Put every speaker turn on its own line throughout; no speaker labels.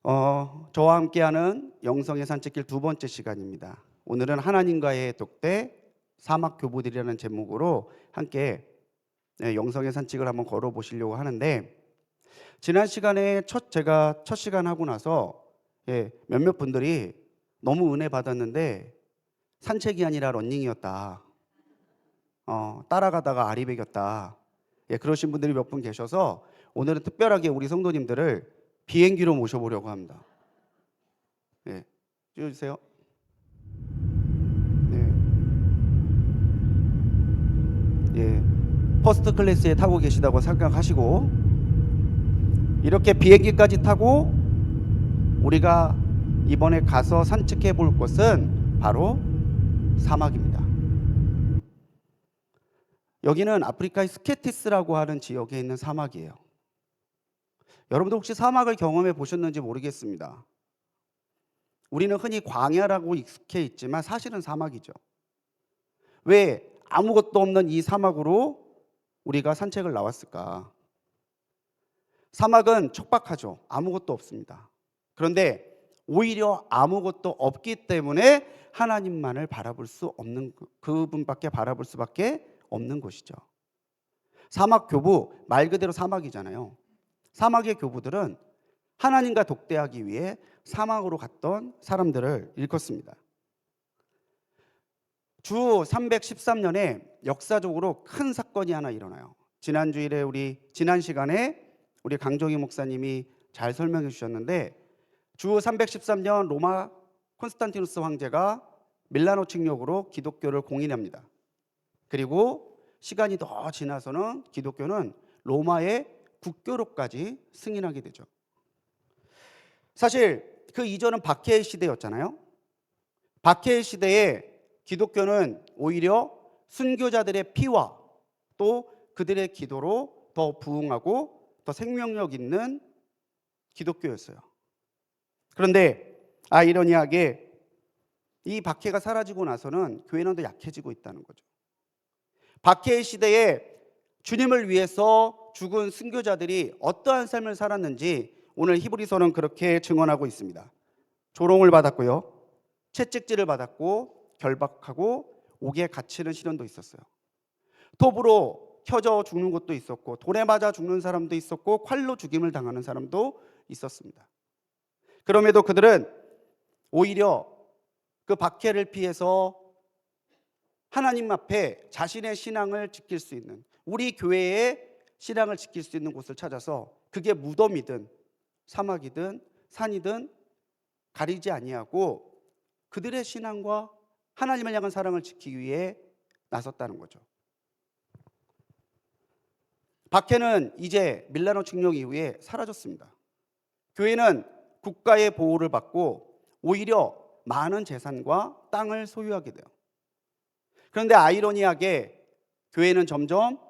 저와 함께하는 영성의 산책길 두 번째 시간입니다. 오늘은 하나님과의 독대 사막 교부들이라는 제목으로 함께 영성의 산책을 한번 걸어 보시려고 하는데, 지난 시간에 제가 첫 시간 하고 나서 몇몇 분들이 너무 은혜 받았는데 산책이 아니라 러닝이었다. 따라가다가 아리백이었다. 그러신 분들이 몇 분 계셔서 오늘은 특별하게 우리 성도님들을 비행기로 모셔보려고 합니다. 찍어주세요. 퍼스트 클래스에 타고 계시다고 생각하시고, 이렇게 비행기까지 타고 우리가 이번에 가서 산책해 볼 곳은 바로 사막입니다. 여기는 아프리카의 스케티스라고 하는 지역에 있는 사막이에요. 여러분들 혹시 사막을 경험해 보셨는지 모르겠습니다. 우리는 흔히 광야라고 익숙해 있지만 사실은 사막이죠. 왜 아무것도 없는 이 사막으로 우리가 산책을 나왔을까? 사막은 척박하죠. 아무것도 없습니다. 그런데 오히려 아무것도 없기 때문에 하나님만을 바라볼 수 없는, 그분밖에 바라볼 수밖에 없는 곳이죠. 사막 교부, 말 그대로 사막이잖아요. 사막의 교부들은 하나님과 독대하기 위해 사막으로 갔던 사람들을 일컫습니다. 주 313년에 역사적으로 큰 사건이 하나 일어나요. 지난 시간에 우리 강정희 목사님이 잘 설명해 주셨는데, 주 313년 로마 콘스탄티누스 황제가 밀라노 칙령으로 기독교를 공인합니다. 그리고 시간이 더 지나서는 기독교는 로마의 국교로까지 승인하게 되죠. 사실 그 이전은 박해의 시대였잖아요. 박해의 시대에 기독교는 오히려 순교자들의 피와 또 그들의 기도로 더 부흥하고 더 생명력 있는 기독교였어요. 그런데 아이러니하게 이 박해가 사라지고 나서는 교회는 더 약해지고 있다는 거죠. 박해의 시대에 주님을 위해서 죽은 순교자들이 어떠한 삶을 살았는지 오늘 히브리서는 그렇게 증언하고 있습니다. 조롱을 받았고요, 채찍질을 받았고, 결박하고, 옥에 갇히는 시련도 있었어요. 톱으로 켜져 죽는 것도 있었고, 돌에 맞아 죽는 사람도 있었고, 칼로 죽임을 당하는 사람도 있었습니다. 그럼에도 그들은 오히려 그 박해를 피해서 하나님 앞에 자신의 신앙을 지킬 수 있는, 우리 교회의 신앙을 지킬 수 있는 곳을 찾아서, 그게 무덤이든 사막이든 산이든 가리지 아니하고 그들의 신앙과 하나님을 향한 사랑을 지키기 위해 나섰다는 거죠. 박해는 이제 밀라노 칙령 이후에 사라졌습니다. 교회는 국가의 보호를 받고 오히려 많은 재산과 땅을 소유하게 돼요. 그런데 아이러니하게 교회는 점점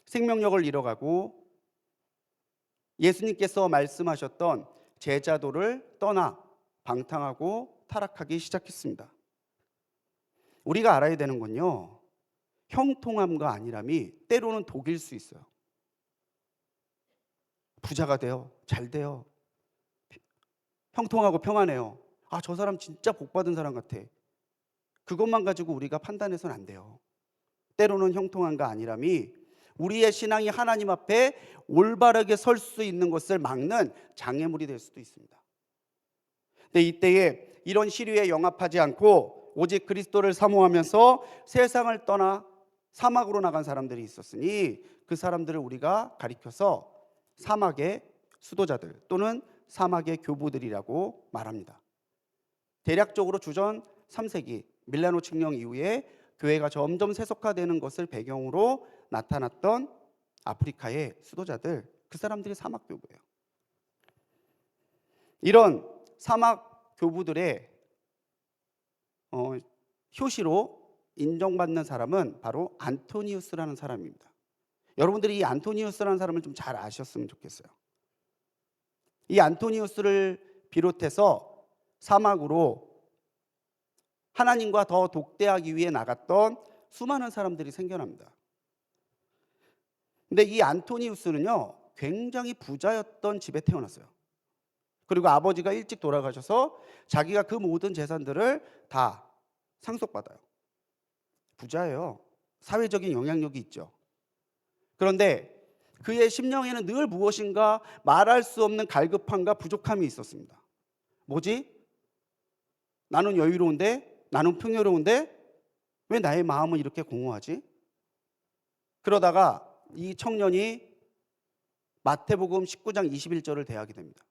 생명력을 잃어가고 예수님께서 말씀하셨던 제자도를 떠나 방탕하고 타락하기 시작했습니다. 우리가 알아야 되는 건요, 형통함과 안일함이 때로는 독일 수 있어요. 부자가 돼요, 잘 돼요, 형통하고 평안해요. 저 사람 진짜 복받은 사람 같아. 그것만 가지고 우리가 판단해서는 안 돼요. 때로는 형통함과 안일함이 우리의 신앙이 하나님 앞에 올바르게 설 수 있는 것을 막는 장애물이 될 수도 있습니다. 근데 이때에 이런 시류에 영합하지 않고 오직 그리스도를 사모하면서 세상을 떠나 사막으로 나간 사람들이 있었으니, 그 사람들을 우리가 가리켜서 사막의 수도자들 또는 사막의 교부들이라고 말합니다. 대략적으로 주전 3세기 밀라노 칙령 이후에 교회가 점점 세속화되는 것을 배경으로 나타났던 아프리카의 수도자들, 그 사람들이 사막 교부예요. 이런 사막 교부들의 효시로 인정받는 사람은 바로 안토니우스라는 사람입니다. 여러분들이 이 안토니우스라는 사람을 좀 잘 아셨으면 좋겠어요. 이 안토니우스를 비롯해서 사막으로 하나님과 더 독대하기 위해 나갔던 수많은 사람들이 생겨납니다. 근데 이 안토니우스는요, 굉장히 부자였던 집에 태어났어요. 그리고 아버지가 일찍 돌아가셔서 자기가 그 모든 재산들을 다 상속받아요. 부자예요. 사회적인 영향력이 있죠. 그런데 그의 심령에는 늘 무엇인가 말할 수 없는 갈급함과 부족함이 있었습니다. 뭐지? 나는 여유로운데? 나는 풍요로운데? 왜 나의 마음은 이렇게 공허하지? 그러다가 이 청년이 마태복음 19장 21절을 대하게 됩니다.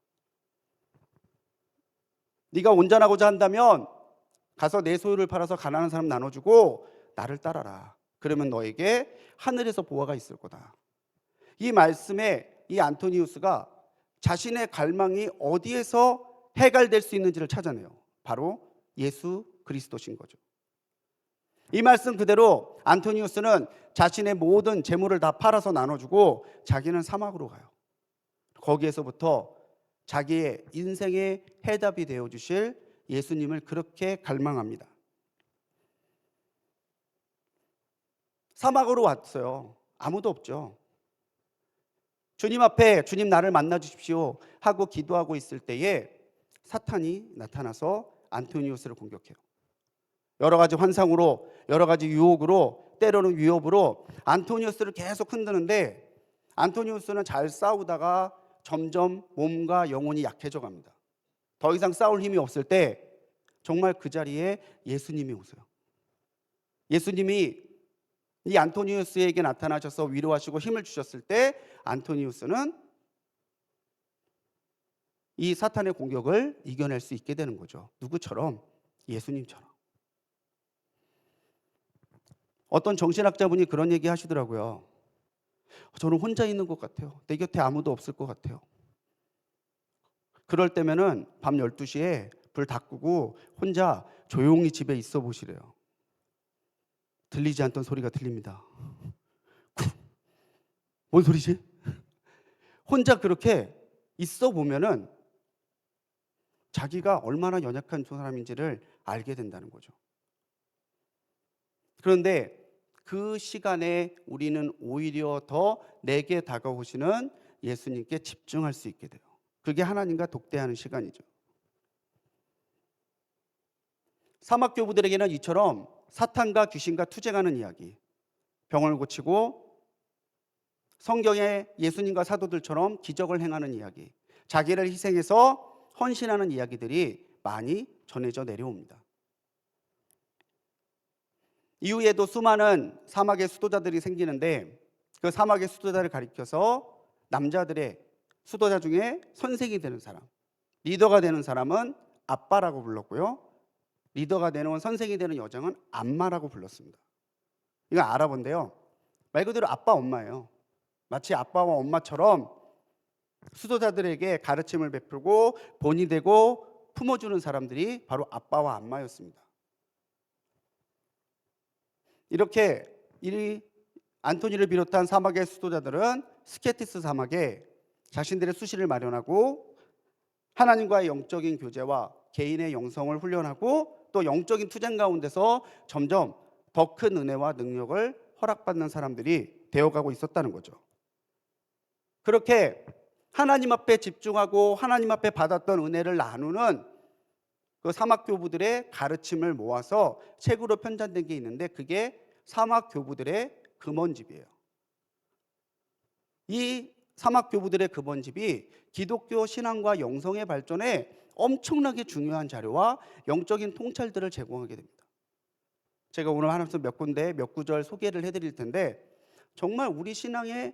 네가 온전하고자 한다면 가서 내 소유를 팔아서 가난한 사람 나눠주고 나를 따라라. 그러면 너에게 하늘에서 보화가 있을 거다. 이 말씀에 이 안토니우스가 자신의 갈망이 어디에서 해결될 수 있는지를 찾아내요. 바로 예수 그리스도신 거죠. 이 말씀 그대로 안토니우스는 자신의 모든 재물을 다 팔아서 나눠주고 자기는 사막으로 가요. 거기에서부터 자기의 인생의 해답이 되어주실 예수님을 그렇게 갈망합니다. 사막으로 왔어요. 아무도 없죠. 주님 앞에 주님 나를 만나 주십시오 하고 기도하고 있을 때에 사탄이 나타나서 안토니우스를 공격해요. 여러 가지 환상으로, 여러 가지 유혹으로, 때로는 위협으로 안토니우스를 계속 흔드는데 안토니우스는 잘 싸우다가 점점 몸과 영혼이 약해져 갑니다. 더 이상 싸울 힘이 없을 때 정말 그 자리에 예수님이 오세요. 예수님이 이 안토니우스에게 나타나셔서 위로하시고 힘을 주셨을 때 안토니우스는 이 사탄의 공격을 이겨낼 수 있게 되는 거죠. 누구처럼? 예수님처럼. 어떤 정신학자분이 그런 얘기 하시더라고요. 저는 혼자 있는 것 같아요. 내 곁에 아무도 없을 것 같아요. 그럴 때면은 밤 12시에 불 다 끄고 혼자 조용히 집에 있어 보시래요. 들리지 않던 소리가 들립니다. 뭔 소리지? 혼자 그렇게 있어 보면은 자기가 얼마나 연약한 사람인지를 알게 된다는 거죠. 그런데 그 시간에 우리는 오히려 더 내게 다가오시는 예수님께 집중할 수 있게 돼요. 그게 하나님과 독대하는 시간이죠. 사막교부들에게는 이처럼 사탄과 귀신과 투쟁하는 이야기, 병을 고치고 성경의 예수님과 사도들처럼 기적을 행하는 이야기, 자기를 희생해서 헌신하는 이야기들이 많이 전해져 내려옵니다. 이후에도 수많은 사막의 수도자들이 생기는데 그 사막의 수도자를 가리켜서 남자들의 수도자 중에 선생이 되는 사람, 리더가 되는 사람은 아빠라고 불렀고요. 리더가 되는 선생이 되는 여정은 암마라고 불렀습니다. 이거 알아본데요. 말 그대로 아빠 엄마예요. 마치 아빠와 엄마처럼 수도자들에게 가르침을 베풀고 본이 되고 품어주는 사람들이 바로 아빠와 엄마였습니다. 이렇게 이 안토니를 비롯한 사막의 수도자들은 스케티스 사막에 자신들의 수시를 마련하고 하나님과의 영적인 교제와 개인의 영성을 훈련하고 또 영적인 투쟁 가운데서 점점 더 큰 은혜와 능력을 허락받는 사람들이 되어가고 있었다는 거죠. 그렇게 하나님 앞에 집중하고 하나님 앞에 받았던 은혜를 나누는 그 사막교부들의 가르침을 모아서 책으로 편찬된 게 있는데 그게 사막교부들의 금원집이에요. 이 사막교부들의 금원집이 기독교 신앙과 영성의 발전에 엄청나게 중요한 자료와 영적인 통찰들을 제공하게 됩니다. 제가 오늘 하나님께서 몇 군데 몇 구절 소개를 해드릴 텐데 정말 우리 신앙에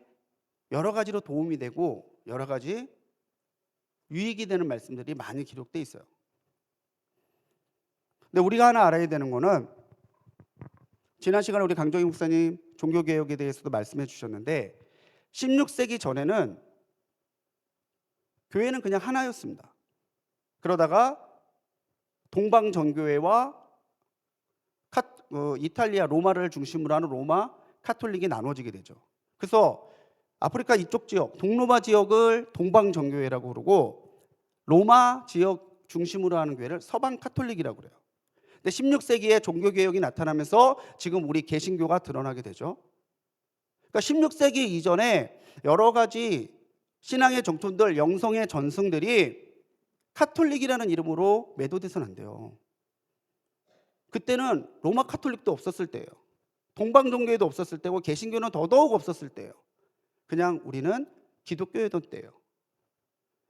여러 가지로 도움이 되고 여러 가지 유익이 되는 말씀들이 많이 기록되어 있어요. 근데 우리가 하나 알아야 되는 거는 지난 시간에 우리 강정희 목사님 종교개혁에 대해서도 말씀해 주셨는데 16세기 전에는 교회는 그냥 하나였습니다. 그러다가 동방정교회와 이탈리아 로마를 중심으로 하는 로마 카톨릭이 나눠지게 되죠. 그래서 아프리카 이쪽 지역 동로마 지역을 동방정교회라고 그러고 로마 지역 중심으로 하는 교회를 서방 카톨릭이라고 그래요. 근데 16세기에 종교개혁이 나타나면서 지금 우리 개신교가 드러나게 되죠. 그러니까 16세기 이전에 여러 가지 신앙의 정통들, 영성의 전승들이 카톨릭이라는 이름으로 매도돼서는 안 돼요. 그때는 로마 카톨릭도 없었을 때예요. 동방종교회도 없었을 때고 개신교는 더더욱 없었을 때예요. 그냥 우리는 기독교였던 때예요.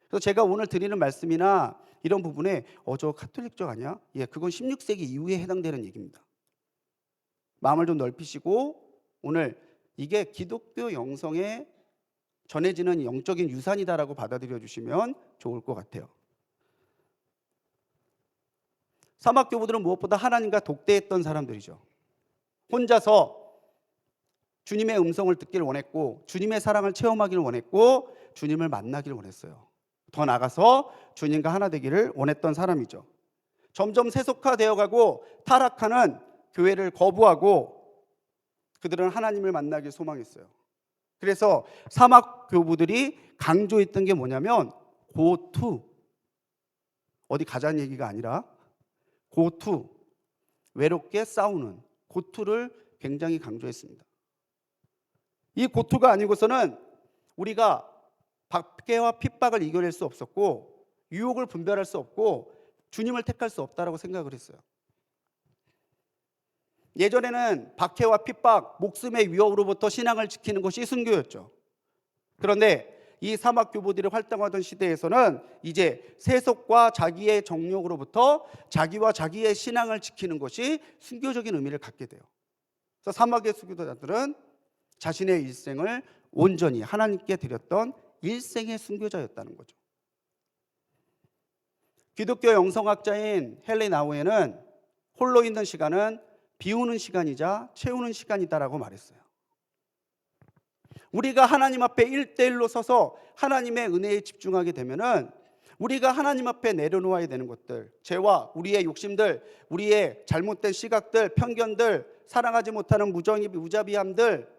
그래서 제가 오늘 드리는 말씀이나 이런 부분에 저 카톨릭 쪽 아니야? 예, 그건 16세기 이후에 해당되는 얘기입니다. 마음을 좀 넓히시고 오늘 이게 기독교 영성에 전해지는 영적인 유산이다라고 받아들여 주시면 좋을 것 같아요. 사막교부들은 무엇보다 하나님과 독대했던 사람들이죠. 혼자서 주님의 음성을 듣기를 원했고 주님의 사랑을 체험하기를 원했고 주님을 만나기를 원했어요. 더 나아가서 주님과 하나 되기를 원했던 사람이죠. 점점 세속화되어 가고 타락하는 교회를 거부하고 그들은 하나님을 만나길 소망했어요. 그래서 사막교부들이 강조했던 게 뭐냐면 고투, 어디 가자는 얘기가 아니라 고투, 외롭게 싸우는 고투를 굉장히 강조했습니다. 이 고투가 아니고서는 우리가 박해와 핍박을 이겨낼 수 없었고 유혹을 분별할 수 없고 주님을 택할 수 없다라고 생각을 했어요. 예전에는 박해와 핍박, 목숨의 위협으로부터 신앙을 지키는 것이 순교였죠. 그런데 이 사막교부들이 활동하던 시대에서는 이제 세속과 자기의 정욕으로부터 자기와 자기의 신앙을 지키는 것이 순교적인 의미를 갖게 돼요. 그래서 사막의 순교자들은 자신의 일생을 온전히 하나님께 드렸던 일생의 순교자였다는 거죠. 기독교 영성학자인 헬리 나우에는 홀로 있는 시간은 비우는 시간이자 채우는 시간이다라고 말했어요. 우리가 하나님 앞에 1대1로 서서 하나님의 은혜에 집중하게 되면은 우리가 하나님 앞에 내려놓아야 되는 것들, 죄와 우리의 욕심들, 우리의 잘못된 시각들, 편견들, 사랑하지 못하는 무자비함들,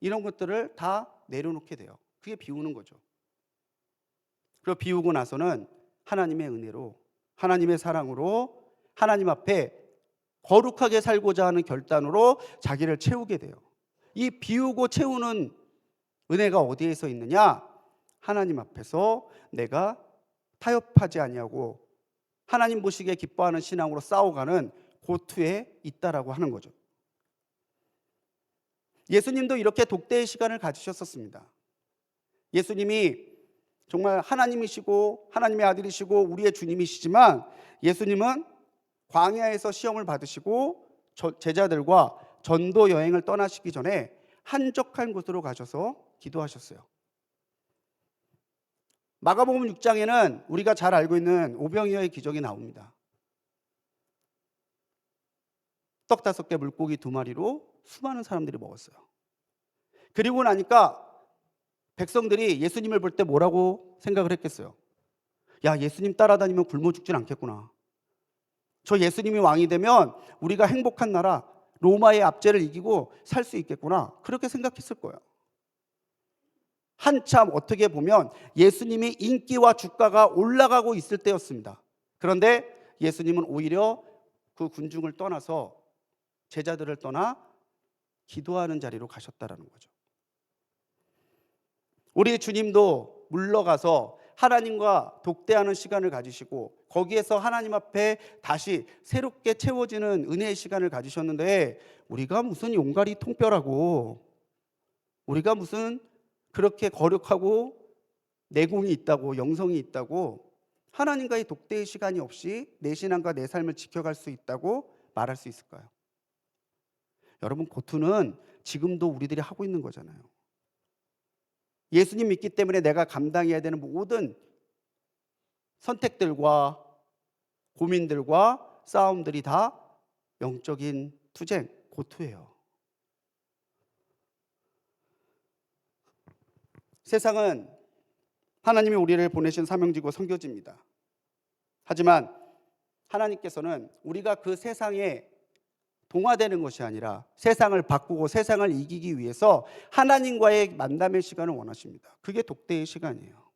이런 것들을 다 내려놓게 돼요. 그게 비우는 거죠. 그리고 비우고 나서는 하나님의 은혜로, 하나님의 사랑으로 하나님 앞에 거룩하게 살고자 하는 결단으로 자기를 채우게 돼요. 이 비우고 채우는 은혜가 어디에서 있느냐? 하나님 앞에서 내가 타협하지 아니하고 하나님 보시기에 기뻐하는 신앙으로 싸워가는 고투에 있다라고 하는 거죠. 예수님도 이렇게 독대의 시간을 가지셨었습니다. 예수님이 정말 하나님이시고 하나님의 아들이시고 우리의 주님이시지만 예수님은 광야에서 시험을 받으시고 제자들과 전도 여행을 떠나시기 전에 한적한 곳으로 가셔서 기도하셨어요. 마가복음 6장에는 우리가 잘 알고 있는 오병이어의 기적이 나옵니다. 떡 5개 물고기 2마리로 수많은 사람들이 먹었어요. 그리고 나니까 백성들이 예수님을 볼 때 뭐라고 생각을 했겠어요? 야, 예수님 따라다니면 굶어 죽진 않겠구나. 저 예수님이 왕이 되면 우리가 행복한 나라 로마의 압제를 이기고 살 수 있겠구나. 그렇게 생각했을 거예요. 한참 어떻게 보면 예수님이 인기와 주가가 올라가고 있을 때였습니다. 그런데 예수님은 오히려 그 군중을 떠나서 제자들을 떠나 기도하는 자리로 가셨다라는 거죠. 우리 주님도 물러가서 하나님과 독대하는 시간을 가지시고 거기에서 하나님 앞에 다시 새롭게 채워지는 은혜의 시간을 가지셨는데 우리가 무슨 용가리 통뼈라고, 우리가 무슨 그렇게 거룩하고 내공이 있다고, 영성이 있다고, 하나님과의 독대의 시간이 없이 내 신앙과 내 삶을 지켜갈 수 있다고 말할 수 있을까요? 여러분, 고투는 지금도 우리들이 하고 있는 거잖아요. 예수님 믿기 때문에 내가 감당해야 되는 모든 선택들과 고민들과 싸움들이 다 영적인 투쟁, 고투예요. 세상은 하나님이 우리를 보내신 사명지고 선교지입니다. 하지만 하나님께서는 우리가 그 세상에 동화되는 것이 아니라 세상을 바꾸고 세상을 이기기 위해서 하나님과의 만남의 시간을 원하십니다. 그게 독대의 시간이에요.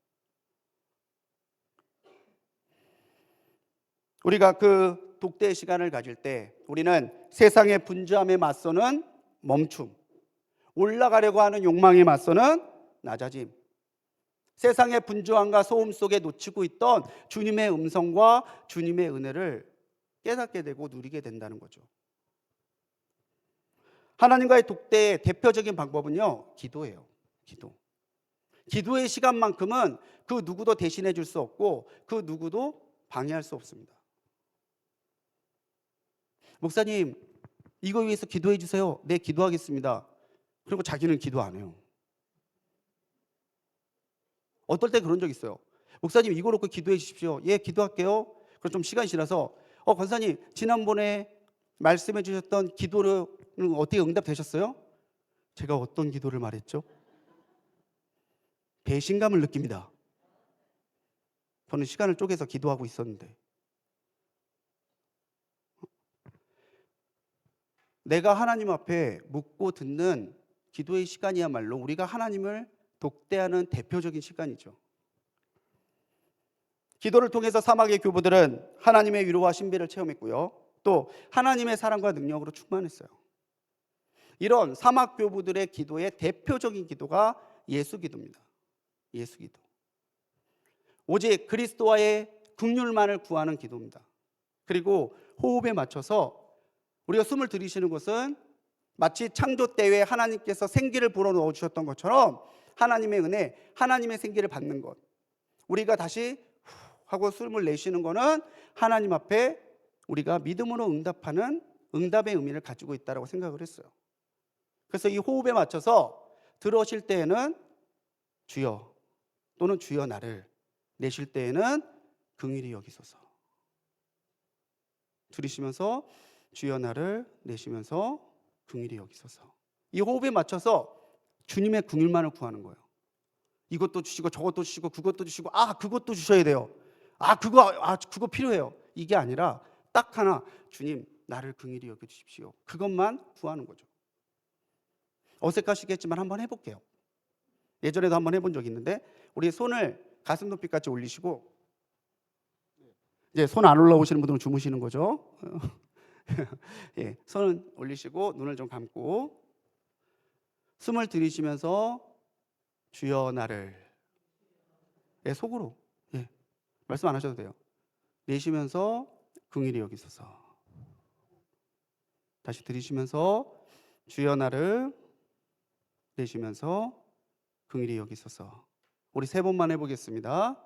우리가 그 독대의 시간을 가질 때 우리는 세상의 분주함에 맞서는 멈춤, 올라가려고 하는 욕망에 맞서는 낮아짐, 세상의 분주함과 소음 속에 놓치고 있던 주님의 음성과 주님의 은혜를 깨닫게 되고 누리게 된다는 거죠. 하나님과의 독대의 대표적인 방법은요, 기도예요. 기도의 시간만큼은 그 누구도 대신해 줄 수 없고 그 누구도 방해할 수 없습니다. 목사님, 이거 위해서 기도해 주세요. 네, 기도하겠습니다. 그리고 자기는 기도 안 해요. 어떨 때 그런 적 있어요. 목사님, 이거 놓고 기도해 주십시오. 예, 기도할게요. 그럼 좀 시간이 지나서 권사님, 지난번에 말씀해 주셨던 기도를 어떻게 응답되셨어요? 제가 어떤 기도를 말했죠? 배신감을 느낍니다. 저는 시간을 쪼개서 기도하고 있었는데, 내가 하나님 앞에 묻고 듣는 기도의 시간이야말로 우리가 하나님을 독대하는 대표적인 시간이죠. 기도를 통해서 사막의 교부들은 하나님의 위로와 신비를 체험했고요, 또 하나님의 사랑과 능력으로 충만했어요. 이런 사막 교부들의 기도의 대표적인 기도가 예수 기도입니다. 예수 기도. 오직 그리스도와의 긍휼만을 구하는 기도입니다. 그리고 호흡에 맞춰서 우리가 숨을 들이쉬는 것은 마치 창조 때에 하나님께서 생기를 불어넣어 주셨던 것처럼 하나님의 은혜, 하나님의 생기를 받는 것. 우리가 다시 하고 숨을 내쉬는 것은 하나님 앞에 우리가 믿음으로 응답하는 응답의 의미를 가지고 있다고 생각을 했어요. 그래서 이 호흡에 맞춰서 들어쉴 때에는 주여 또는 주여 나를, 내쉴 때에는 긍휼히 여기소서. 들이쉬면서 주여 나를, 내쉬면서 긍휼히 여기소서. 이 호흡에 맞춰서 주님의 긍휼만을 구하는 거예요. 이것도 주시고 저것도 주시고 그것도 주시고 그것도 주셔야 돼요. 그거 필요해요. 이게 아니라 딱 하나, 주님 나를 긍휼히 여겨 주십시오. 그것만 구하는 거죠. 어색하시겠지만 한번 해볼게요. 예전에도 한번 해본 적이 있는데, 우리 손을 가슴 높이까지 올리시고, 이제 손 안 올라오시는 분들은 주무시는 거죠. 예, 손은 올리시고 눈을 좀 감고 숨을 들이쉬면서 주여 나를, 예, 속으로, 예, 말씀 안 하셔도 돼요. 내쉬면서 긍휼히 여기소서. 다시 들이쉬면서 주여 나를, 내쉬면서 긍휼히 여기소서. 우리 3번만 해보겠습니다.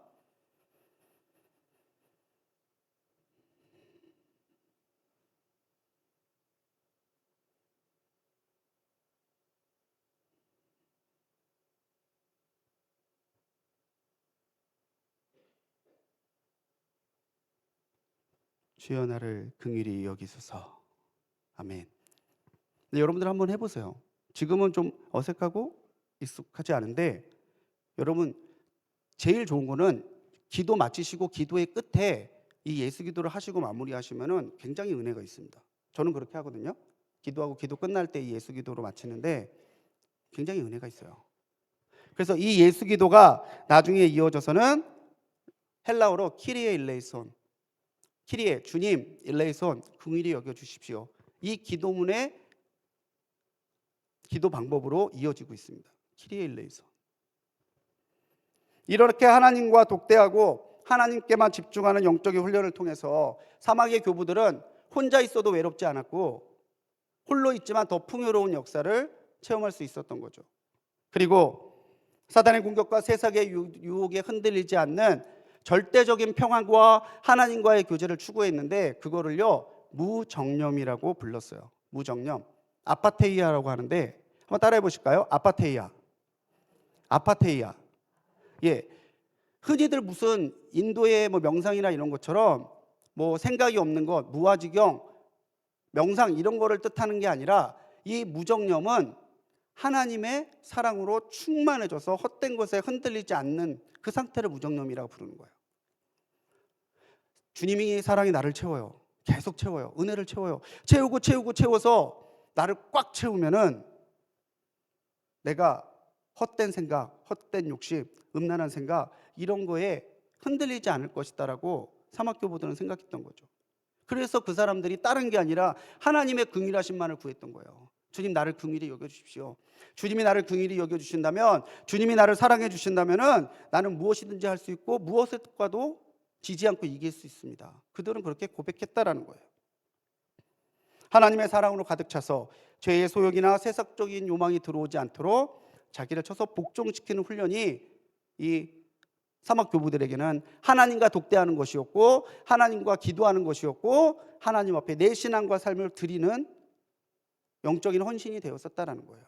주여 나를 긍휼히 여기소서. 아멘. 네, 여러분들 한번 해보세요. 지금은 좀 어색하고 익숙하지 않은데, 여러분 제일 좋은 거는 기도 마치시고 기도의 끝에 이 예수 기도를 하시고 마무리하시면은 굉장히 은혜가 있습니다. 저는 그렇게 하거든요. 기도하고 기도 끝날 때 이 예수 기도로 마치는데 굉장히 은혜가 있어요. 그래서 이 예수 기도가 나중에 이어져서는 헬라어로 키리에 일레이손, 키리에 주님, 일레이손 긍휼히 여겨 주십시오. 이 기도문의 기도 방법으로 이어지고 있습니다. 키리에 일레이손. 이렇게 하나님과 독대하고 하나님께만 집중하는 영적인 훈련을 통해서 사막의 교부들은 혼자 있어도 외롭지 않았고 홀로 있지만 더 풍요로운 역사를 체험할 수 있었던 거죠. 그리고 사단의 공격과 세상의 유혹에 흔들리지 않는 절대적인 평안과 하나님과의 교제를 추구했는데, 그거를요 무정념이라고 불렀어요. 무정념, 아파테이아라고 하는데 한번 따라해 보실까요? 아파테이아. 예, 흔히들 무슨 인도의 명상이나 이런 것처럼 생각이 없는 것, 무아지경, 명상 이런 거를 뜻하는 게 아니라, 이 무정념은 하나님의 사랑으로 충만해져서 헛된 것에 흔들리지 않는 그 상태를 무정념이라고 부르는 거예요. 주님이 사랑이 나를 채워요. 계속 채워요. 은혜를 채워요. 채워서 나를 꽉 채우면은 내가 헛된 생각, 헛된 욕심, 음란한 생각 이런 거에 흔들리지 않을 것이다라고 사막교부들은 생각했던 거죠. 그래서 그 사람들이 다른 게 아니라 하나님의 긍휼하심만을 구했던 거예요. 주님 나를 긍휼히 여겨주십시오. 주님이 나를 긍휼히 여겨주신다면, 주님이 나를 사랑해 주신다면 나는 무엇이든지 할 수 있고 무엇과도 지지 않고 이길 수 있습니다. 그들은 그렇게 고백했다라는 거예요. 하나님의 사랑으로 가득 차서 죄의 소욕이나 세상적인 요망이 들어오지 않도록 자기를 쳐서 복종시키는 훈련이 이 사막 교부들에게는 하나님과 독대하는 것이었고, 하나님과 기도하는 것이었고, 하나님 앞에 내 신앙과 삶을 드리는 영적인 헌신이 되었었다라는 거예요.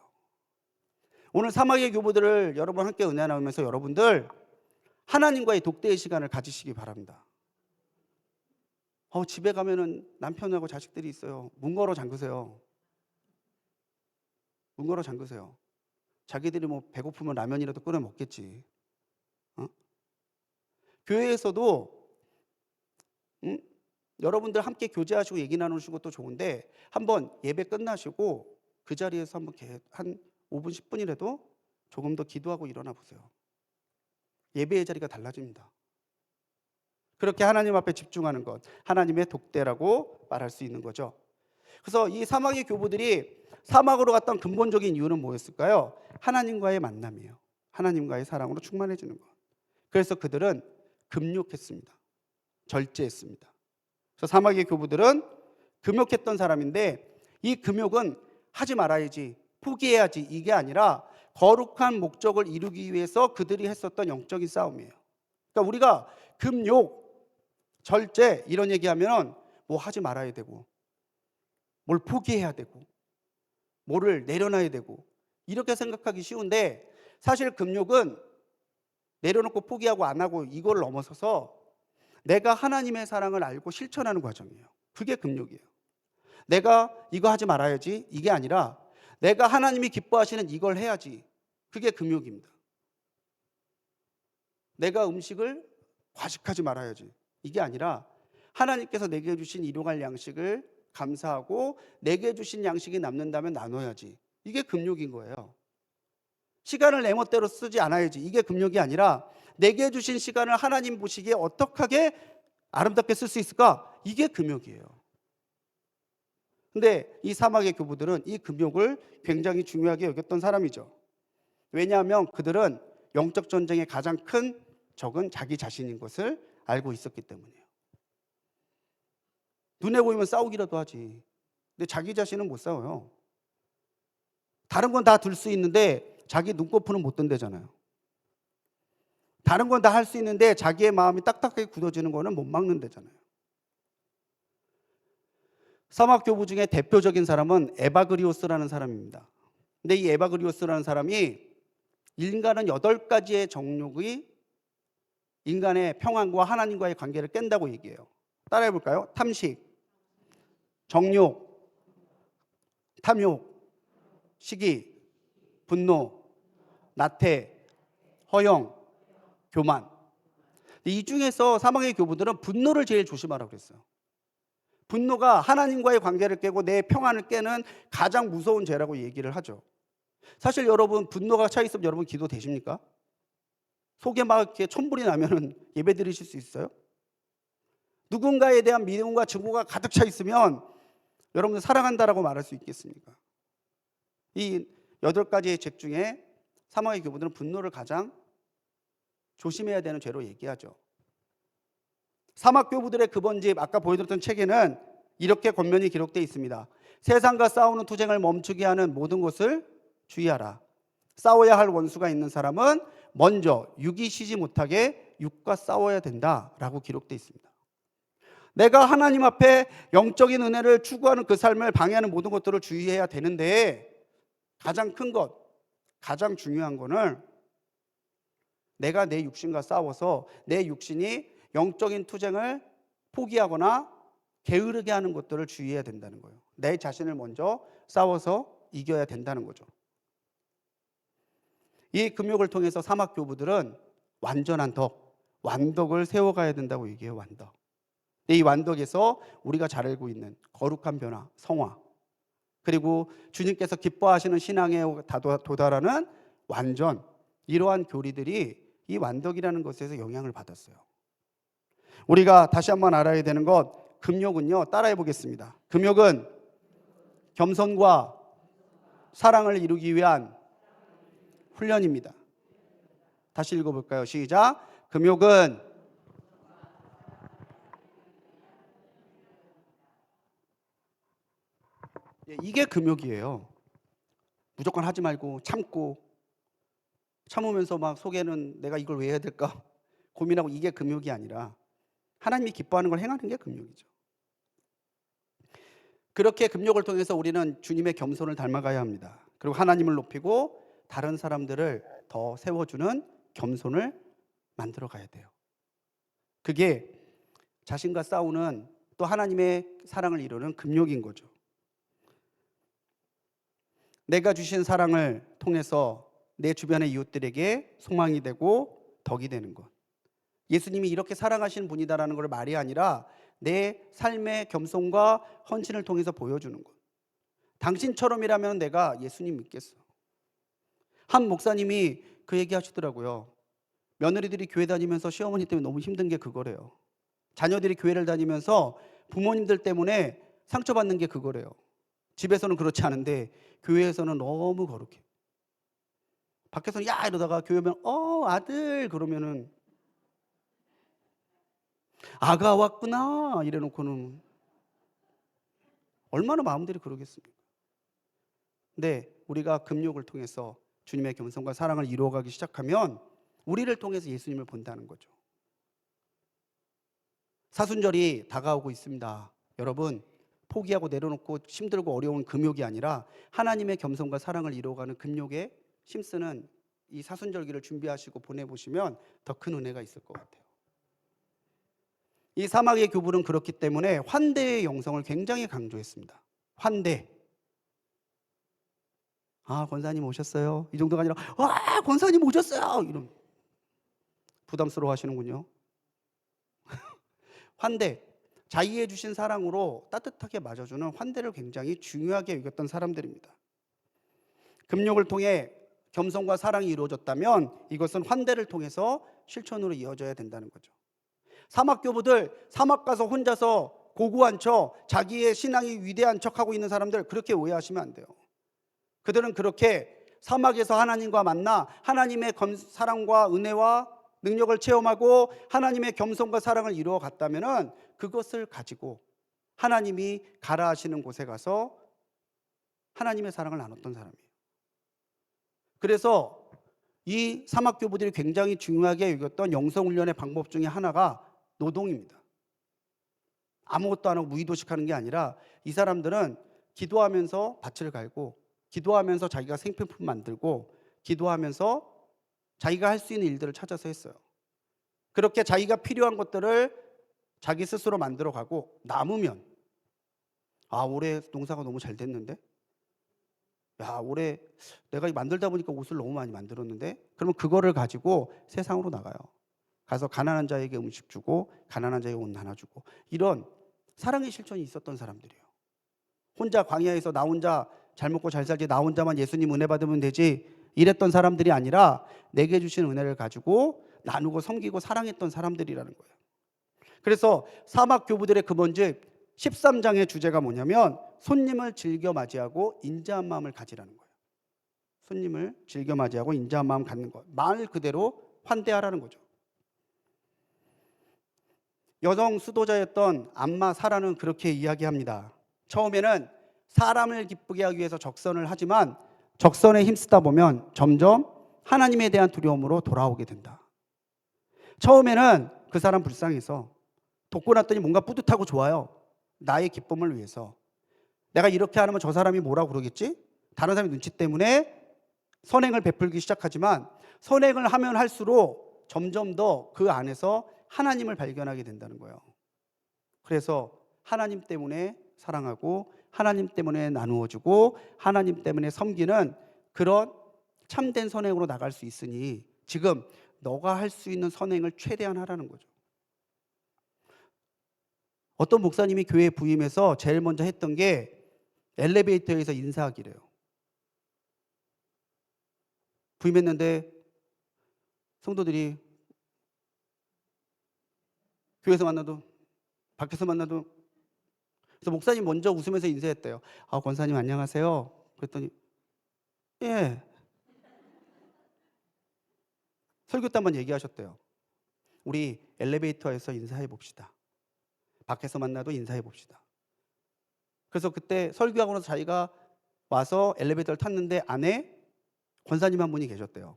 오늘 사막의 교부들을 여러분 함께 은혜 나누면서 여러분들 하나님과의 독대의 시간을 가지시기 바랍니다. 집에 가면은 남편하고 자식들이 있어요. 문 걸어 잠그세요. 문 걸어 잠그세요. 자기들이 뭐 배고프면 라면이라도 끓여 먹겠지. 교회에서도 여러분들 함께 교제하시고 얘기 나누시는 것도 좋은데, 한번 예배 끝나시고 그 자리에서 한번 한 5분 10분이라도 조금 더 기도하고 일어나 보세요. 예배의 자리가 달라집니다. 그렇게 하나님 앞에 집중하는 것, 하나님의 독대라고 말할 수 있는 거죠. 그래서 이 사막의 교부들이 사막으로 갔던 근본적인 이유는 뭐였을까요? 하나님과의 만남이에요. 하나님과의 사랑으로 충만해지는 것. 그래서 그들은 금욕했습니다. 절제했습니다. 그래서 사막의 교부들은 금욕했던 사람인데, 이 금욕은 하지 말아야지, 포기해야지, 이게 아니라 거룩한 목적을 이루기 위해서 그들이 했었던 영적인 싸움이에요. 그러니까 우리가 금욕, 절제 이런 얘기하면 뭐 하지 말아야 되고, 뭘 포기해야 되고, 뭐를 내려놔야 되고, 이렇게 생각하기 쉬운데, 사실 금욕은 내려놓고 포기하고 안 하고 이걸 넘어서서 내가 하나님의 사랑을 알고 실천하는 과정이에요. 그게 금욕이에요. 내가 이거 하지 말아야지, 이게 아니라 내가 하나님이 기뻐하시는 이걸 해야지, 그게 금욕입니다. 내가 음식을 과식하지 말아야지, 이게 아니라 하나님께서 내게 주신 일용할 양식을 감사하고 내게 주신 양식이 남는다면 나눠야지, 이게 금욕인 거예요. 시간을 내 멋대로 쓰지 않아야지, 이게 금욕이 아니라 내게 주신 시간을 하나님 보시기에 어떻게 아름답게 쓸 수 있을까, 이게 금욕이에요. 근데 이 사막의 교부들은 이 금욕을 굉장히 중요하게 여겼던 사람이죠. 왜냐하면 그들은 영적 전쟁의 가장 큰 적은 자기 자신인 것을 알고 있었기 때문이에요. 눈에 보이면 싸우기라도 하지, 근데 자기 자신은 못 싸워요. 다른 건 다 들 수 있는데 자기 눈꺼풀은 못 든대잖아요. 다른 건 다 할 수 있는데 자기의 마음이 딱딱하게 굳어지는 거는 못 막는다잖아요. 사막 교부 중에 대표적인 사람은 에바그리오스라는 사람입니다. 근데 이 에바그리오스라는 사람이 인간은 8가지의 정욕이 인간의 평안과 하나님과의 관계를 깬다고 얘기해요. 따라해 볼까요? 탐식, 정욕, 탐욕, 시기, 분노, 나태, 허영, 교만. 이 중에서 사막의 교부들은 분노를 제일 조심하라고 그랬어요. 분노가 하나님과의 관계를 깨고 내 평안을 깨는 가장 무서운 죄라고 얘기를 하죠. 사실 여러분, 분노가 차 있으면 여러분 기도 되십니까? 속에 막 이렇게 천불이 나면은 예배 드리실 수 있어요? 누군가에 대한 미움과 증오가 가득 차 있으면 여러분들 사랑한다라고 말할 수 있겠습니까? 이 8가지의 죄 중에 사막의 교부들은 분노를 가장 조심해야 되는 죄로 얘기하죠. 사막 교부들의 근본집, 아까 보여드렸던 책에는 이렇게 권면이 기록되어 있습니다. 세상과 싸우는 투쟁을 멈추게 하는 모든 것을 주의하라. 싸워야 할 원수가 있는 사람은 먼저 육이 쉬지 못하게 육과 싸워야 된다라고 기록되어 있습니다. 내가 하나님 앞에 영적인 은혜를 추구하는 그 삶을 방해하는 모든 것들을 주의해야 되는데, 가장 큰 것, 가장 중요한 거는 내가 내 육신과 싸워서 내 육신이 영적인 투쟁을 포기하거나 게으르게 하는 것들을 주의해야 된다는 거예요. 내 자신을 먼저 싸워서 이겨야 된다는 거죠. 이 금욕을 통해서 사막 교부들은 완전한 덕, 완덕을 세워가야 된다고 얘기해요. 완덕. 이 완덕에서 우리가 잘 알고 있는 거룩한 변화, 성화, 그리고 주님께서 기뻐하시는 신앙에 도달하는 완전, 이러한 교리들이 이 완덕이라는 것에서 영향을 받았어요. 우리가 다시 한번 알아야 되는 것, 금욕은요, 따라해 보겠습니다. 금욕은 겸손과 사랑을 이루기 위한 훈련입니다. 다시 읽어볼까요? 시작. 금욕은 이게 금욕이에요. 무조건 하지 말고 참으면서 막 속에는 내가 이걸 왜 해야 될까 고민하고, 이게 금욕이 아니라 하나님이 기뻐하는 걸 행하는 게 금욕이죠. 그렇게 금욕을 통해서 우리는 주님의 겸손을 닮아가야 합니다. 그리고 하나님을 높이고 다른 사람들을 더 세워주는 겸손을 만들어 가야 돼요. 그게 자신과 싸우는, 또 하나님의 사랑을 이루는 금욕인 거죠. 내가 주신 사랑을 통해서 내 주변의 이웃들에게 소망이 되고 덕이 되는 것. 예수님이 이렇게 사랑하시는 분이다라는 걸 말이 아니라 내 삶의 겸손과 헌신을 통해서 보여주는 것. 당신처럼이라면 내가 예수님 믿겠어. 한 목사님이 그 얘기 하시더라고요. 며느리들이 교회 다니면서 시어머니 때문에 너무 힘든 게 그거래요. 자녀들이 교회를 다니면서 부모님들 때문에 상처받는 게 그거래요. 집에서는 그렇지 않은데 교회에서는 너무 거룩해. 밖에서는 야 이러다가 교회 오면 아들 그러면은 아가 왔구나 이래놓고는 얼마나 마음들이 그러겠습니까? 근데 우리가 금욕을 통해서 주님의 겸손과 사랑을 이루어가기 시작하면 우리를 통해서 예수님을 본다는 거죠. 사순절이 다가오고 있습니다. 여러분, 포기하고 내려놓고 힘들고 어려운 금욕이 아니라 하나님의 겸손과 사랑을 이루어가는 금욕에 힘쓰는 이 사순절기를 준비하시고 보내보시면 더 큰 은혜가 있을 것 같아요. 이 사막의 교불은 그렇기 때문에 환대의 영성을 굉장히 강조했습니다. 환대. 아, 권사님 오셨어요. 이 정도가 아니라 와, 권사님 오셨어요. 이런 부담스러워 하시는군요. 환대. 자기의 주신 사랑으로 따뜻하게 맞아주는 환대를 굉장히 중요하게 여겼던 사람들입니다. 금욕을 통해 겸손과 사랑이 이루어졌다면 이것은 환대를 통해서 실천으로 이어져야 된다는 거죠. 사막교부들, 사막 가서 혼자서 고고한 척, 자기의 신앙이 위대한 척하고 있는 사람들, 그렇게 오해하시면 안 돼요. 그들은 그렇게 사막에서 하나님과 만나 하나님의 사랑과 은혜와 능력을 체험하고 하나님의 겸손과 사랑을 이루어 갔다면 그것을 가지고 하나님이 가라 하시는 곳에 가서 하나님의 사랑을 나눴던 사람이에요. 그래서 이 사막교부들이 굉장히 중요하게 여겼던 영성훈련의 방법 중에 하나가 노동입니다. 아무것도 안 하고 무의도식하는 게 아니라 이 사람들은 기도하면서 밭을 갈고, 기도하면서 자기가 생필품 만들고, 기도하면서 자기가 할 수 있는 일들을 찾아서 했어요. 그렇게 자기가 필요한 것들을 자기 스스로 만들어 가고 남으면, 아, 올해 농사가 너무 잘 됐는데, 야, 올해 내가 만들다 보니까 옷을 너무 많이 만들었는데, 그러면 그거를 가지고 세상으로 나가요. 가서 가난한 자에게 음식 주고 가난한 자에게 옷 나눠주고, 이런 사랑의 실천이 있었던 사람들이에요. 혼자 광야에서 나 혼자 잘 먹고 잘 살지, 나 혼자만 예수님 은혜 받으면 되지 이랬던 사람들이 아니라 내게 주신 은혜를 가지고 나누고 섬기고 사랑했던 사람들이라는 거예요. 그래서 사막 교부들의 근본집 13장의 주제가 뭐냐면 손님을 즐겨 맞이하고 인자한 마음을 가지라는 거예요. 손님을 즐겨 맞이하고 인자한 마음 갖는 것, 말 그대로 환대하라는 거죠. 여성 수도자였던 암마 사라는 그렇게 이야기합니다. 처음에는 사람을 기쁘게 하기 위해서 적선을 하지만 적선에 힘쓰다 보면 점점 하나님에 대한 두려움으로 돌아오게 된다. 처음에는 그 사람 불쌍해서 돕고 났더니 뭔가 뿌듯하고 좋아요. 나의 기쁨을 위해서. 내가 이렇게 하면 저 사람이 뭐라고 그러겠지? 다른 사람의 눈치 때문에 선행을 베풀기 시작하지만 선행을 하면 할수록 점점 더 그 안에서 하나님을 발견하게 된다는 거예요. 그래서 하나님 때문에 사랑하고 하나님 때문에 나누어주고 하나님 때문에 섬기는 그런 참된 선행으로 나갈 수 있으니 지금 너가 할 수 있는 선행을 최대한 하라는 거죠. 어떤 목사님이 교회에 부임해서 제일 먼저 했던 게 엘리베이터에서 인사하기래요. 부임했는데 성도들이 교회에서 만나도 밖에서 만나도, 그래서 목사님 먼저 웃으면서 인사했대요. 아, 권사님 안녕하세요. 그랬더니 예. 설교 때 한번 얘기하셨대요. 우리 엘리베이터에서 인사해 봅시다. 밖에서 만나도 인사해 봅시다. 그래서 그때 설교하고 나서 자기가 와서 엘리베이터를 탔는데 안에 권사님 한 분이 계셨대요.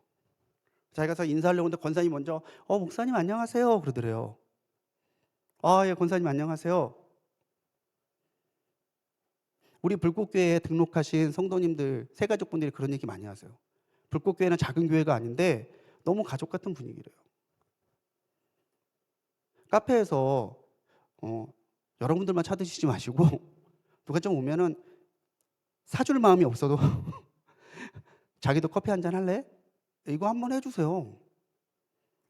자기가 가서 인사하려고 하는데 권사님 먼저 목사님 안녕하세요 그러더래요. 아, 예, 권사님 안녕하세요. 우리 불꽃교회에 등록하신 성도님들, 새가족분들이 그런 얘기 많이 하세요. 불꽃교회는 작은 교회가 아닌데 너무 가족 같은 분위기래요. 카페에서 여러분들만 찾으시지 마시고 누가 좀 오면은 사줄 마음이 없어도 자기도 커피 한잔 할래? 이거 한번 해주세요.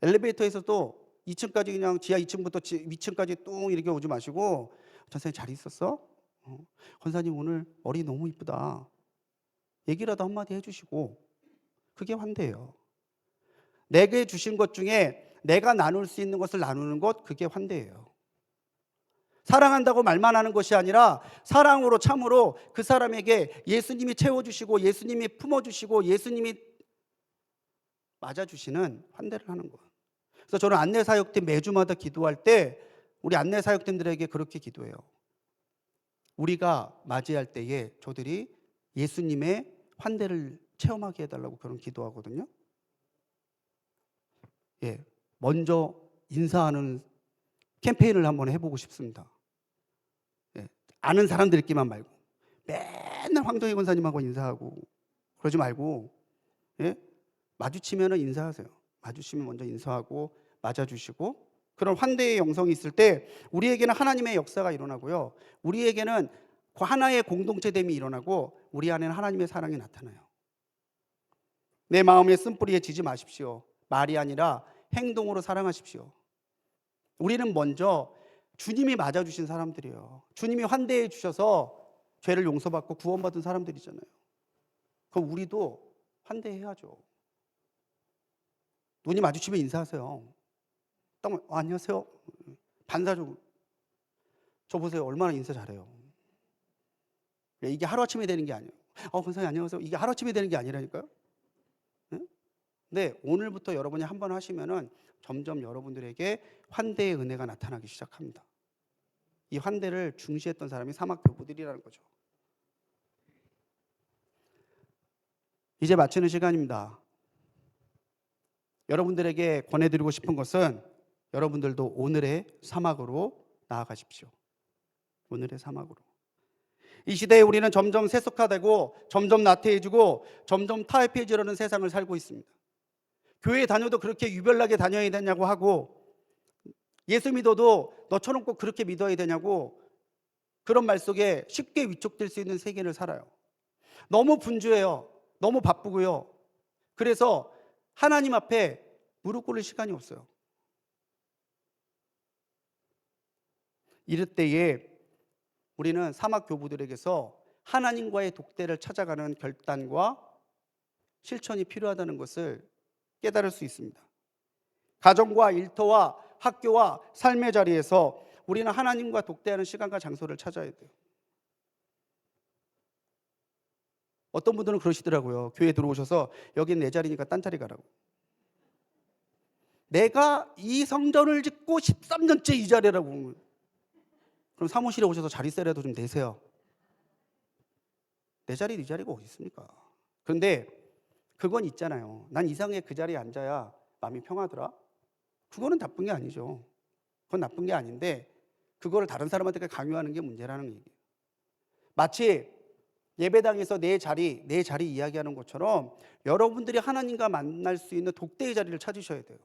엘리베이터에서도 2층까지 그냥 지하 2층부터 2층까지 뚱 이렇게 오지 마시고 전사님 잘 있었어? 권사님 오늘 머리 너무 이쁘다. 얘기라도 한마디 해주시고 그게 환대예요. 내게 주신 것 중에 내가 나눌 수 있는 것을 나누는 것 그게 환대예요. 사랑한다고 말만 하는 것이 아니라 사랑으로 참으로 그 사람에게 예수님이 채워주시고 예수님이 품어주시고 예수님이 맞아주시는 환대를 하는 거예요. 그래서 저는 안내사역팀 매주마다 기도할 때 우리 안내사역팀들에게 그렇게 기도해요. 우리가 맞이할 때에 저들이 예수님의 환대를 체험하게 해달라고 그런 기도하거든요. 예, 먼저 인사하는 캠페인을 한번 해보고 싶습니다. 예, 아는 사람들끼리만 말고 맨날 황동희 권사님하고 인사하고 그러지 말고 예, 마주치면 인사하세요. 마주치면 먼저 인사하고 맞아주시고 그런 환대의 영성이 있을 때 우리에게는 하나님의 역사가 일어나고요. 우리에게는 하나의 공동체됨이 일어나고 우리 안에는 하나님의 사랑이 나타나요. 내 마음의 쓴뿌리에 지지 마십시오. 말이 아니라 행동으로 사랑하십시오. 우리는 먼저 주님이 맞아주신 사람들이에요. 주님이 환대해 주셔서 죄를 용서받고 구원받은 사람들이잖아요. 그럼 우리도 환대해야죠. 눈이 마주치면 인사하세요. 딱 안녕하세요. 반사적으로. 저 보세요. 얼마나 인사 잘해요. 이게 하루아침에 되는 게 아니에요. 권사님 안녕하세요. 이게 하루아침에 되는 게 아니라니까요. 네, 오늘부터 여러분이 한번 하시면은 점점 여러분들에게 환대의 은혜가 나타나기 시작합니다. 이 환대를 중시했던 사람이 사막 교부들이라는 거죠. 이제 마치는 시간입니다. 여러분들에게 권해드리고 싶은 것은 여러분들도 오늘의 사막으로 나아가십시오. 오늘의 사막으로. 이 시대에 우리는 점점 세속화되고 점점 나태해지고 점점 타협해지려는 세상을 살고 있습니다. 교회 다녀도 그렇게 유별나게 다녀야 되냐고 하고 예수 믿어도 너처럼 꼭 그렇게 믿어야 되냐고 그런 말 속에 쉽게 위축될 수 있는 세계를 살아요. 너무 분주해요. 너무 바쁘고요. 그래서 하나님 앞에 무릎 꿇을 시간이 없어요. 이럴 때에 우리는 사막 교부들에게서 하나님과의 독대를 찾아가는 결단과 실천이 필요하다는 것을 깨달을 수 있습니다. 가정과 일터와 학교와 삶의 자리에서 우리는 하나님과 독대하는 시간과 장소를 찾아야 돼요. 어떤 분들은 그러시더라고요. 교회에 들어오셔서 여긴 내 자리니까 딴 자리 가라고. 내가 이 성전을 짓고 13년째 이 자리라고. 그럼 사무실에 오셔서 자리세라도 좀 내세요. 내 자리 네 자리가 어디 있습니까? 그런데 그건 있잖아요. 난 이상하게 그 자리에 앉아야 마음이 평하더라. 그거는 나쁜 게 아니죠. 그건 나쁜 게 아닌데 그거를 다른 사람한테 강요하는 게 문제라는 얘기예요. 마치 예배당에서 내 자리 이야기하는 것처럼 여러분들이 하나님과 만날 수 있는 독대의 자리를 찾으셔야 돼요.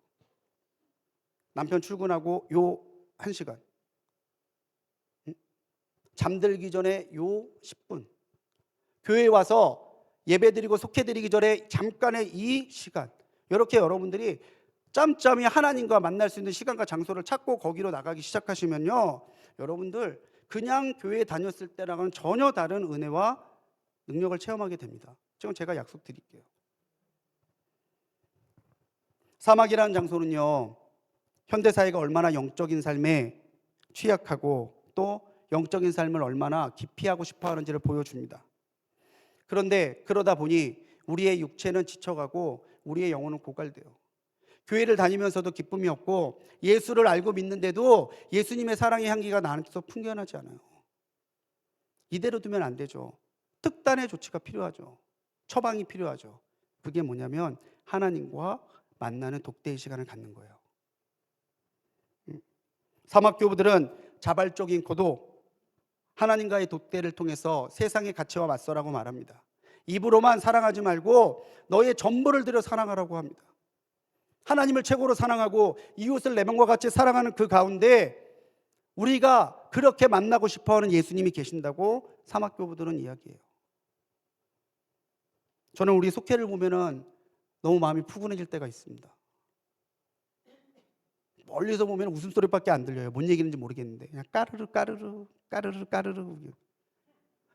남편 출근하고 요 1시간, 잠들기 전에 요 10분, 교회에 와서 예배드리고 속해드리기 전에 잠깐의 이 시간, 이렇게 여러분들이 짬짬이 하나님과 만날 수 있는 시간과 장소를 찾고 거기로 나가기 시작하시면요, 여러분들 그냥 교회에 다녔을 때랑은 전혀 다른 은혜와 능력을 체험하게 됩니다. 지금 제가 약속드릴게요. 사막이라는 장소는요, 현대사회가 얼마나 영적인 삶에 취약하고 또 영적인 삶을 얼마나 기피하고 싶어 하는지를 보여줍니다. 그런데 그러다 보니 우리의 육체는 지쳐가고 우리의 영혼은 고갈돼요. 교회를 다니면서도 기쁨이 없고 예수를 알고 믿는데도 예수님의 사랑의 향기가 나한테서 풍겨나지 않아요. 이대로 두면 안 되죠. 특단의 조치가 필요하죠. 처방이 필요하죠. 그게 뭐냐면 하나님과 만나는 독대의 시간을 갖는 거예요. 사막교부들은 자발적인 고도, 하나님과의 독대를 통해서 세상의 가치와 맞서라고 말합니다. 입으로만 사랑하지 말고 너의 전부를 들여 사랑하라고 합니다. 하나님을 최고로 사랑하고 이웃을 내 몸과 같이 사랑하는 그 가운데 우리가 그렇게 만나고 싶어하는 예수님이 계신다고 사막교부들은 이야기해요. 저는 우리 속회를 보면은 너무 마음이 푸근해질 때가 있습니다. 멀리서 보면 웃음소리밖에 안 들려요. 뭔 얘기인지 모르겠는데 그냥 까르르 까르르 까르르 까르르.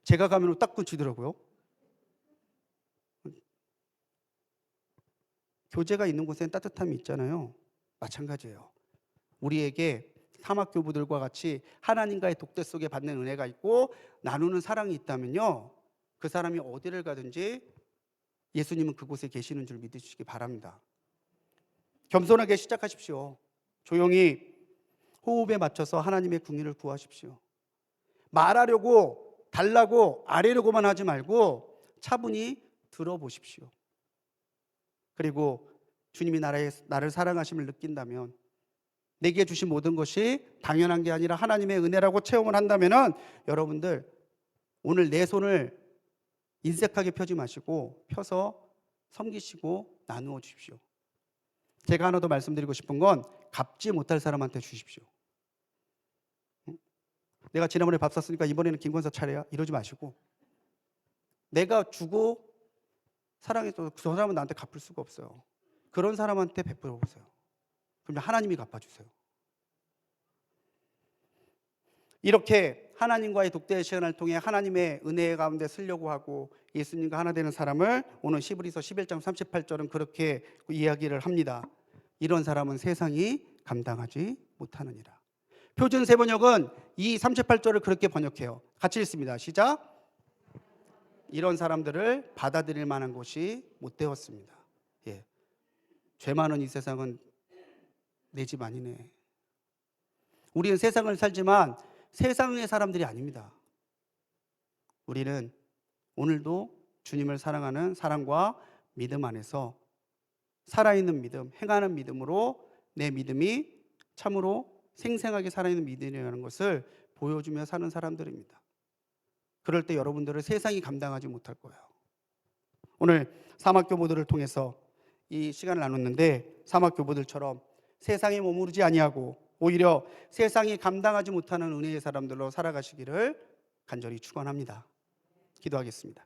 제가 가면 딱 끊치더라고요. 교제가 있는 곳엔 따뜻함이 있잖아요. 마찬가지예요. 우리에게 사막교부들과 같이 하나님과의 독대 속에 받는 은혜가 있고 나누는 사랑이 있다면요, 그 사람이 어디를 가든지 예수님은 그곳에 계시는 줄 믿으시기 바랍니다. 겸손하게 시작하십시오. 조용히 호흡에 맞춰서 하나님의 궁의를 구하십시오. 말하려고 달라고 아뢰려고만 하지 말고 차분히 들어보십시오. 그리고 주님이 나를 사랑하심을 느낀다면, 내게 주신 모든 것이 당연한 게 아니라 하나님의 은혜라고 체험을 한다면 여러분들 오늘 내 손을 인색하게 펴지 마시고 펴서 섬기시고 나누어 주십시오. 제가 하나 더 말씀드리고 싶은 건 갚지 못할 사람한테 주십시오. 내가 지난번에 밥 샀으니까 이번에는 김권사 차례야 이러지 마시고, 내가 주고 사랑해서 그 사람은 나한테 갚을 수가 없어요. 그런 사람한테 베풀어 보세요. 그러면 하나님이 갚아주세요. 이렇게 하나님과의 독대의 시간을 통해 하나님의 은혜 가운데 쓰려고 하고 예수님과 하나 되는 사람을 오늘 히브리서 11장 38절은 그렇게 이야기를 합니다. 이런 사람은 세상이 감당하지 못하느니라. 표준 세번역은 이 38절을 그렇게 번역해요. 같이 읽습니다. 시작. 이런 사람들을 받아들일 만한 곳이 못 되었습니다. 예. 죄 많은 이 세상은 내 집 아니네. 우리는 세상을 살지만 세상의 사람들이 아닙니다. 우리는 오늘도 주님을 사랑하는 사랑과 믿음 안에서 살아있는 믿음, 행하는 믿음으로 내 믿음이 참으로 생생하게 살아있는 믿음이라는 것을 보여주며 사는 사람들입니다. 그럴 때 여러분들을 세상이 감당하지 못할 거예요. 오늘 사막교부들을 통해서 이 시간을 나눴는데 사막교부들처럼 세상에 머무르지 아니하고 오히려 세상이 감당하지 못하는 은혜의 사람들로 살아가시기를 간절히 축원합니다. 기도하겠습니다.